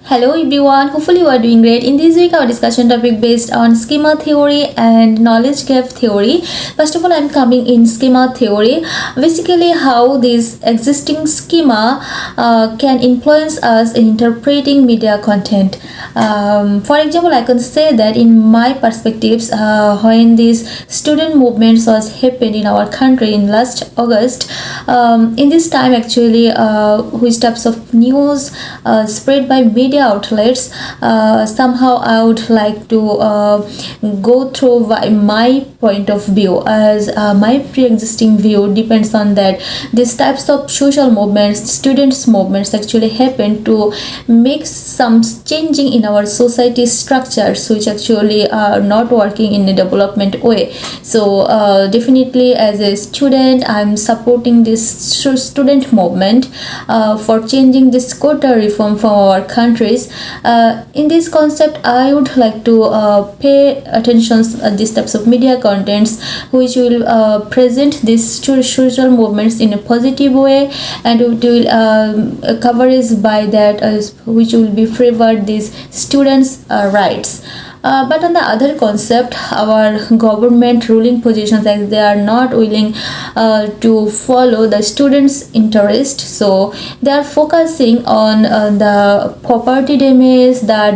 Hello everyone, hopefully you are doing great. In this week our discussion topic based on schema theory and knowledge gap theory. First of all, I'm coming in schema theory. Basically how this existing schema can influence us in interpreting media content. For example, I can say that in my perspectives, when this student movements was happened in our country in last August, in this time actually which types of news spread by media outlets, somehow I would like to go through my point of view, as my pre-existing view depends on that these types of social movements, students movements actually happen to make some changing in our society structures which actually are not working in a development way. So definitely as a student I'm supporting this student movement for changing this quota reform from our countries. In this concept I would like to pay attention these types of media contents which will present these social movements in a positive way, and it will coverage by that which will be favored these students rights. But on the other concept, our government ruling positions, like they are not willing to follow the students' interest, so they are focusing on the property damage, the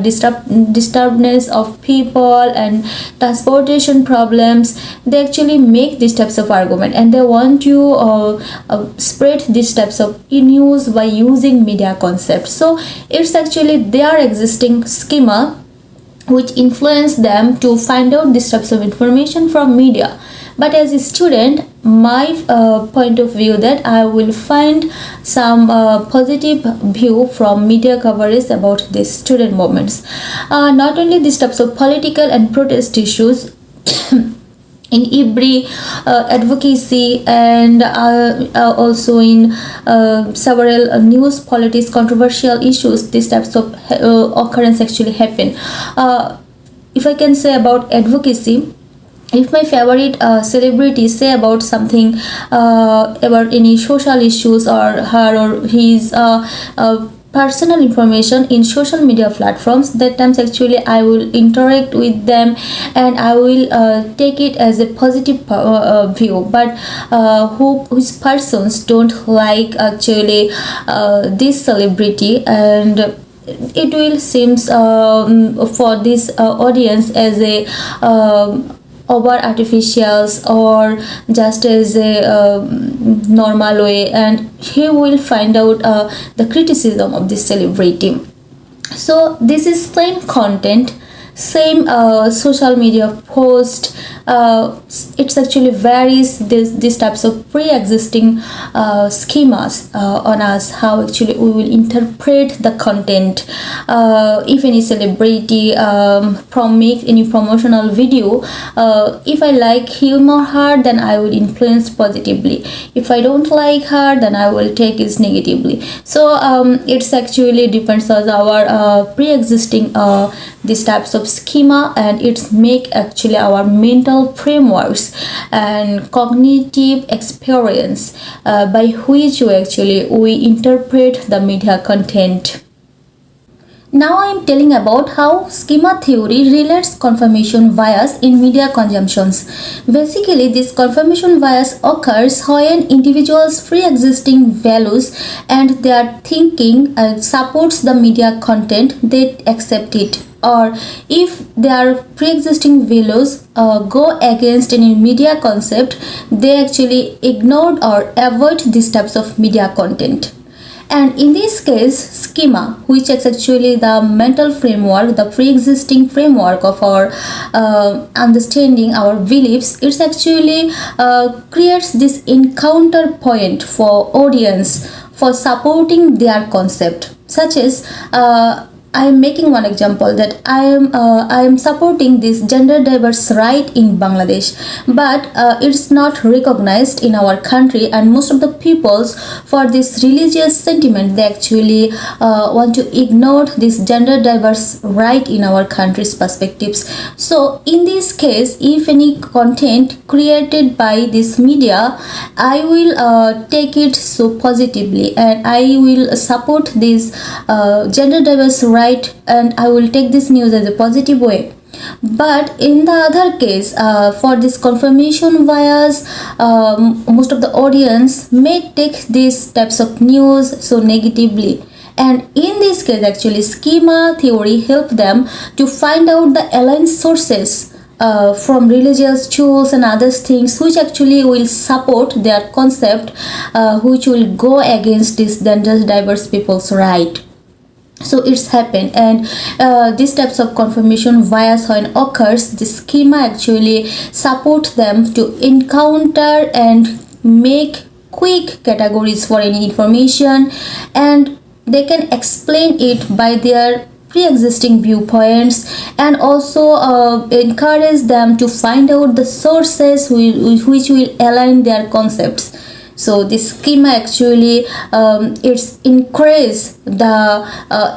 disturbance of people and transportation problems. They actually make these types of argument, and they want to spread these types of news by using media concepts. So it's actually their existing schema which influence them to find out these types of information from media. But as a student, my point of view that I will find some positive view from media coverage about these student movements. Not only these types of political and protest issues, in every advocacy and also in several news politics controversial issues, these types of occurrence actually happen. If I can say about advocacy, if my favorite celebrity say about something about any social issues or her or his personal information in social media platforms, that times actually I will interact with them and I will take it as a positive view. But whose persons don't like actually this celebrity, and it will seems for this audience as a over artificials or just as a normal way, and he will find out the criticism of this celebrity. So this is same content, same social media post. It's actually varies these types of pre-existing schemas on us, how actually we will interpret the content. If any celebrity make any promotional video, if I like him or her, then I will influence positively. If I don't like her, then I will take it negatively. So it's actually depends on our pre-existing these types of schema, and it's make actually our mental frameworks and cognitive experience by which we interpret the media content. Now I am telling about how schema theory relates confirmation bias in media consumptions. Basically, this confirmation bias occurs when individuals' pre-existing values and their thinking supports the media content, they accept it. Or if their pre-existing values go against any media concept, they actually ignored or avoid these types of media content. And in this case, schema, which is actually the mental framework, the pre-existing framework of our understanding, our beliefs, it's actually creates this encounter point for audience for supporting their concept, such as I am making one example that I am supporting this gender diverse right in Bangladesh, but it's not recognized in our country, and most of the peoples for this religious sentiment they actually want to ignore this gender diverse right in our country's perspectives. So in this case, if any content created by this media, I will take it so positively and I will support this gender diverse right right, and I will take this news as a positive way. But in the other case, for this confirmation bias, most of the audience may take these types of news so negatively. And in this case, actually, schema theory help them to find out the aligned sources from religious tools and other things which actually will support their concept, which will go against this gender diverse people's right. So it's happened, and these types of confirmation bias when occurs, the schema actually support them to encounter and make quick categories for any information, and they can explain it by their pre-existing viewpoints, and also encourage them to find out the sources which will align their concepts. So this schema actually it's increase the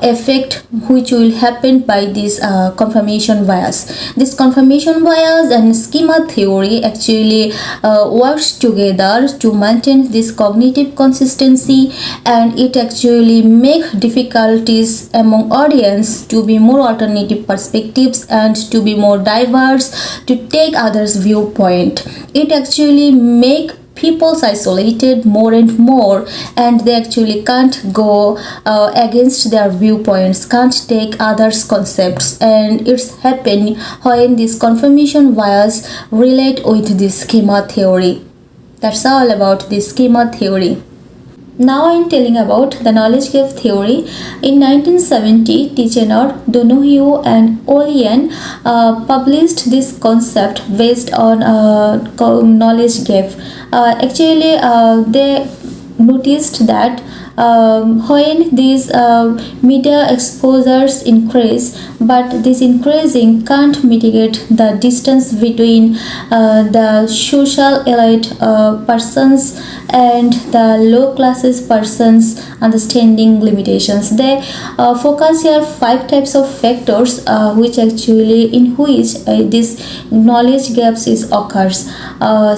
effect which will happen by this confirmation bias. This confirmation bias and schema theory actually works together to maintain this cognitive consistency, and it actually make difficulties among audience to be more alternative perspectives and to be more diverse, to take others viewpoint. It actually make people's isolated more and more, and they actually can't go against their viewpoints, can't take others concepts, and it's happening when this confirmation bias relate with this schema theory. That's all about this schema theory. Now I am telling about the knowledge gap theory. In 1970, Tichenor, Donohue and Olian published this concept based on knowledge gap. Actually, they noticed that when these media exposures increase, but this increasing can't mitigate the distance between the social elite persons and the low classes persons understanding limitations. They focus here 5 types of factors which actually in which this knowledge gaps is occurs,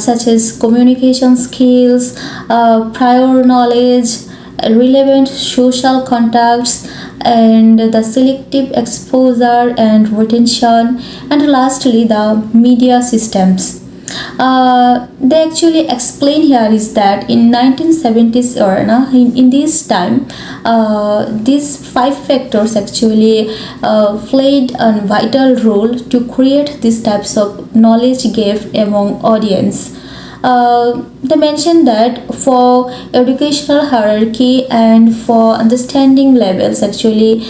such as communication skills, prior knowledge, relevant social contacts, and the selective exposure and retention, and lastly the media systems. They actually explain here is that in 1970s or in this time, these 5 factors actually played a vital role to create these types of knowledge gap among audience. They mentioned that for educational hierarchy and for understanding levels actually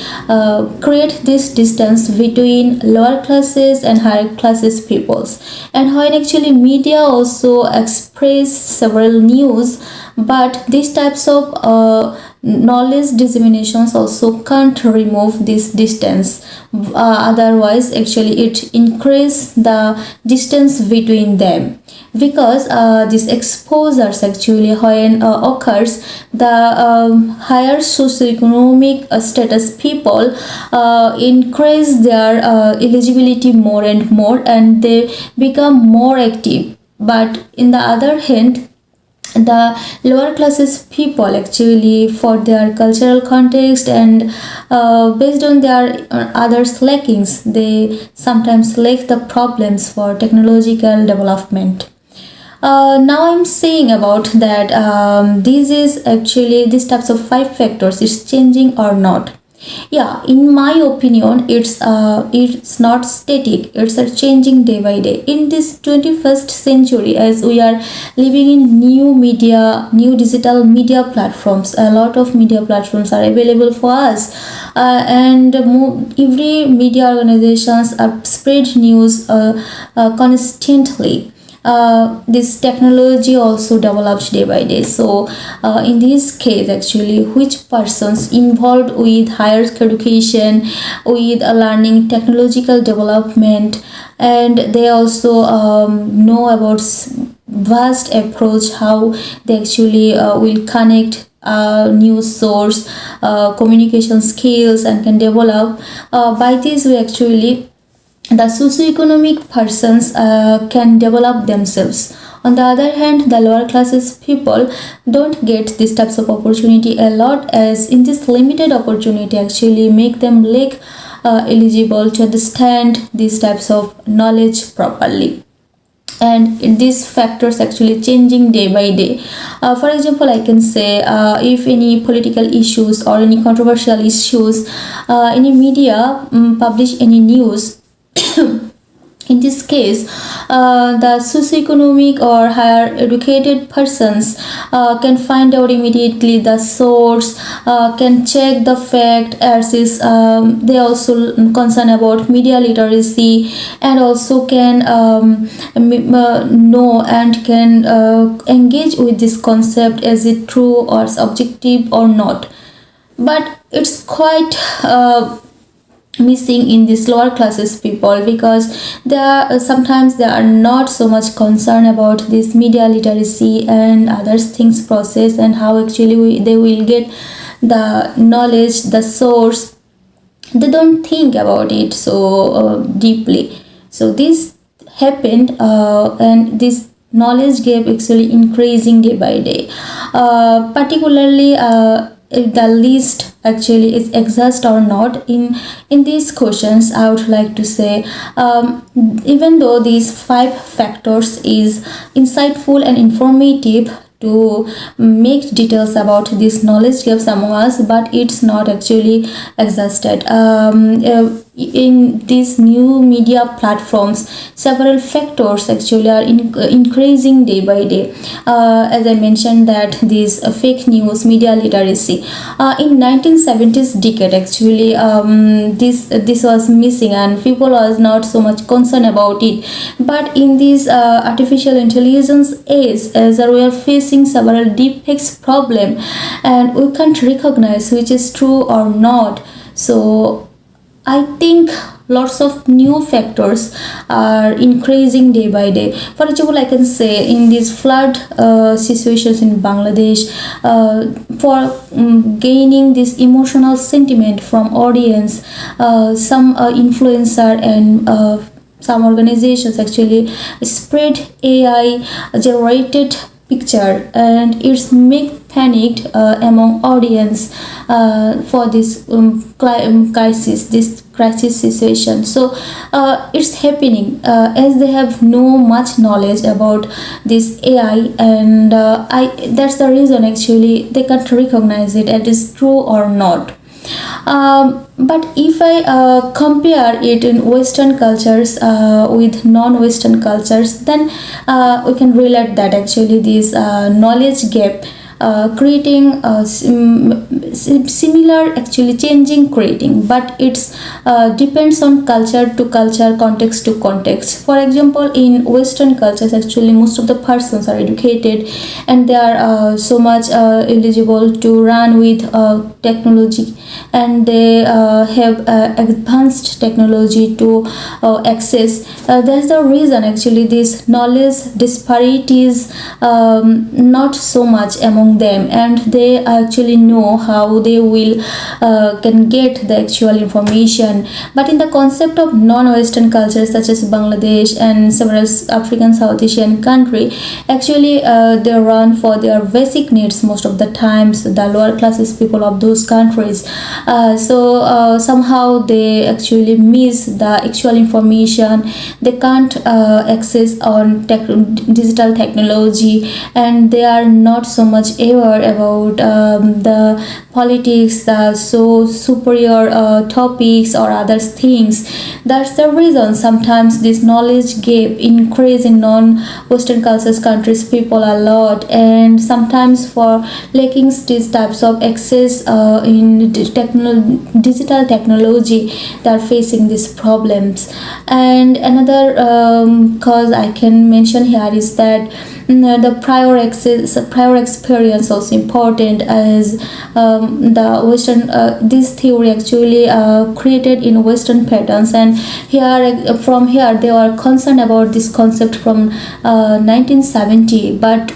create this distance between lower classes and higher classes peoples. And when actually media also express several news, but these types of knowledge disseminations also can't remove this distance. Otherwise actually it increase the distance between them, because this exposures actually when occurs, the higher socioeconomic status people increase their eligibility more and more, and they become more active. But in the other hand, the lower classes people actually for their cultural context and based on their others lackings, they sometimes lack the problems for technological development. Now I'm saying about that this is actually these types of 5 factors is changing or not. Yeah, in my opinion, it's not static, it's a changing day by day in this 21st century, as we are living in new digital media platforms. A lot of media platforms are available for us, and every media organizations spread news constantly. This technology also develops day by day. So in this case actually, which persons involved with higher education, with learning technological development, and they also know about vast approach how they actually will connect news source, communication skills, and can develop by this way actually the socioeconomic persons can develop themselves On the other hand, the lower classes people don't get these types of opportunity a lot, as in this limited opportunity actually make them lack eligible to understand these types of knowledge properly. And these factors actually changing day by day. For example, I can say if any political issues or any controversial issues, any media publish any news, in this case, the socioeconomic or higher educated persons can find out immediately the source, can check the fact, as is they also concerned about media literacy, and also can know and can engage with this concept, is it true or subjective or not. But it's quite missing in these lower classes people, because they are sometimes they are not so much concerned about this media literacy and other things process, and how actually they will get the knowledge, the source. They don't think about it so deeply. So this happened, and this knowledge gap actually increasing day by day, particularly if the list actually is exist or not. In these questions, I would like to say, even though these 5 factors is insightful and informative to make details about this knowledge gaps among us, but it's not actually exhausted. In these new media platforms, several factors actually are increasing day by day. As I mentioned, that this fake news, media literacy, in 1970s decade actually, this was missing and people was not so much concerned about it. But in this artificial intelligence age, as we are facing several deepfakes problem, and we can't recognize which is true or not. So I think lots of new factors are increasing day by day. For example, I can say in these flood situations in Bangladesh, for gaining this emotional sentiment from audience, some influencer and some organizations actually spread AI generated picture, and it's make panicked among audience for this crisis situation. So it's happening as they have no much knowledge about this AI, and that's the reason actually they can't recognize it as is true or not. But if I compare it in Western cultures with non-Western cultures, then we can relate that actually this knowledge gap creating similar actually changing creating, but it's depends on culture to culture, context to context. For example, in Western cultures actually most of the persons are educated, and they are so much eligible to run with technology, and they have advanced technology to access. That's the reason actually this knowledge disparities not so much among them, and they actually know how they will can get the actual information. But in the concept of non-Western cultures such as Bangladesh and several African South Asian country, actually they run for their basic needs most of the times, the lower classes people of those countries. So somehow they actually miss the actual information. They can't access on digital technology, and they are not so much aware about the politics, the so superior topics or other things. That's the reason sometimes this knowledge gap increase in non-Western cultures countries people a lot, and sometimes for lacking these types of access in digital technology, they are facing these problems. And another cause I can mention here is that the prior experience also important, as the Western this theory actually created in Western patterns, and here from here they were concerned about this concept from 1970, but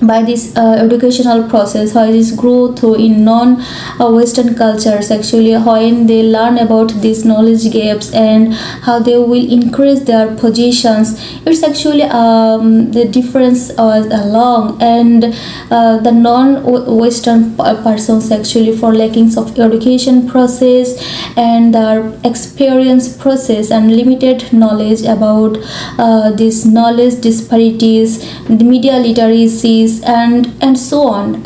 by this educational process, how this growth in non-western cultures, actually when they learn about these knowledge gaps and how they will increase their positions. It's actually the difference along, and the non-western persons actually for lackings of education process and their experience process and limited knowledge about these knowledge disparities, the media literacy, and so on.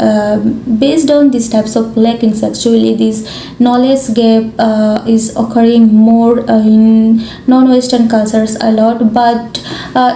Based on these types of lackings, actually this knowledge gap is occurring more in non-western cultures a lot, but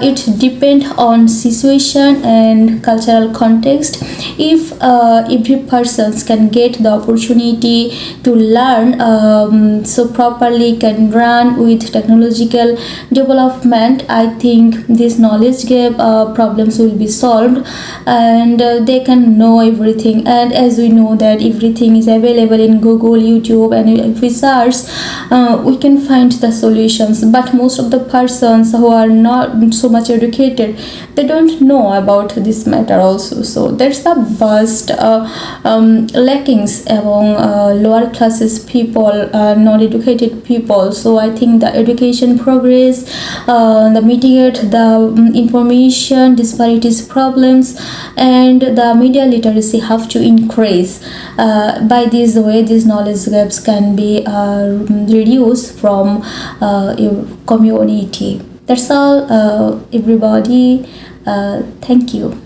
it depends on situation and cultural context. If every person can get the opportunity to learn, so properly can run with technological development, I think this knowledge gap problems will be solved, and they can know everything. And as we know that everything is available in Google, YouTube, and if we search, we can find the solutions. But most of the persons who are not so much educated, they don't know about this matter also. So that's the vast lackings among lower classes people, non-educated people. So I think the education progress, the mitigate the information disparities problems, and the media literacy have to increase. By this way, these knowledge gaps can be reduced from your community. That's all, everybody. Thank you.